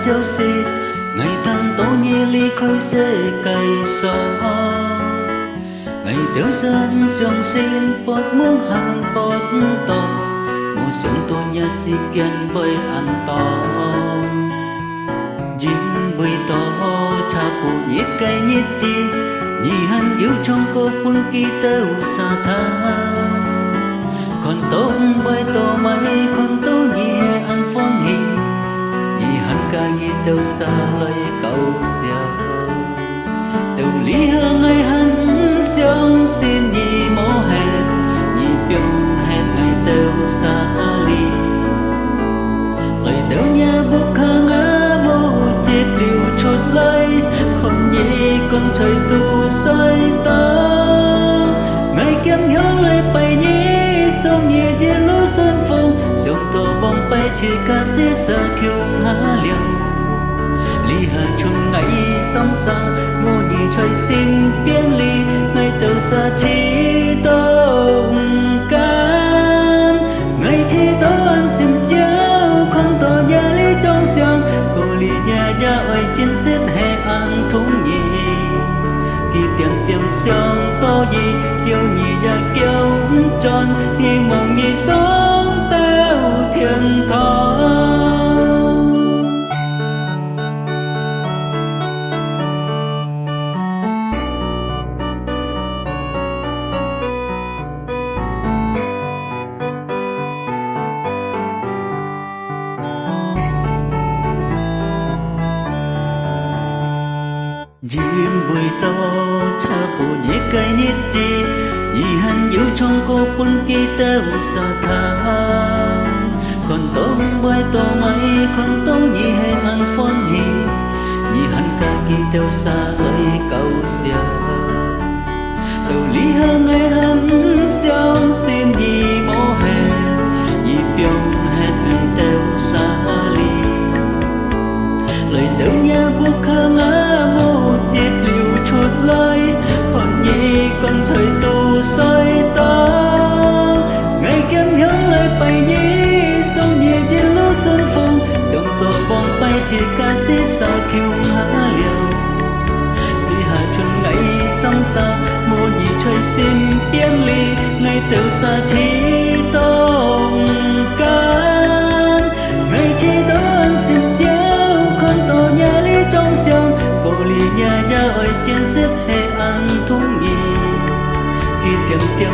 消息，ngày tháng tổ nhẹ ly khói dễ cày gió. Ngày tiểu dân dòng xin bọt muông hàng bọt tò, mùa xuân tôi nhà si kiên bơi ăn to. Dính bơi to cha phụ nhít cây nhít chi, nhị hắn yêu trong cô quân kỳ têu xa tha. Còn tốt bơi to mấy con tốt nhị hè ăn phong hình, nhị hắn ca nhị têu xa lấy cầu xeo. Têu lý hơ ngày hắn xong xin nhị mô hẹn, nhị biểu hẹn ngày têu xa ly. Lời têu nhà buộc hàng á mô chết liều chốt lấy, còn nhị con trời tu xoay ta. Ngày kiếm nhớ lấy bay nhị xong nhị chia lối xuân phong, xong tổ bóng bay chỉ ca sĩ xa kiêu há liều. Ly hà chung ngày sống xa, ngô nhị trời xin biến ly, ngày tàu xa chỉ tông can. Ngày chỉ tàu ăn xin chéo, không tàu nhà lý trong xiang, cô ly nhà gia ơi trên xếp hè ăn thúng nhị. Khi tiệm tiệm xiang to nhị, kêu nhị ra kêu tròn, hy mong nhị sống tao thiên thọ. Diêm bụi to cha phụ nhẹ cây nhít chi, nhị hắn yêu trong cô quân kỳ têu xa tha. Còn tông bơi to mấy con tông nhị hay ăn phong hình, nhị hắn ca kỳ têu xa lấy cầu xeo. Tàu lý hơ ngày hắn xong xin nhị mô hẹn, nhị biểu hẹn ngày têu xa ly. Lời têu nhà buộc hàng á mô chết liều chốt lấy, còn nhị con trời tu xoay ta. Ngày kiếm nhớ lại bay nhị xong nhị trên lối xuân phong, xong tổ bóng bay chỉ ca sĩ xa kiêu há liều. Ly hà chuân ngày sống xa, mô nhị trời xin biến ly, ngày têu xa chỉ tông can. Ngày chỉ tông xin chéo, con tổ nhà lý trong xiang, cô ly nhà gia ơi trên xếp hè ăn thúng nhị. Khi tiệm tiệm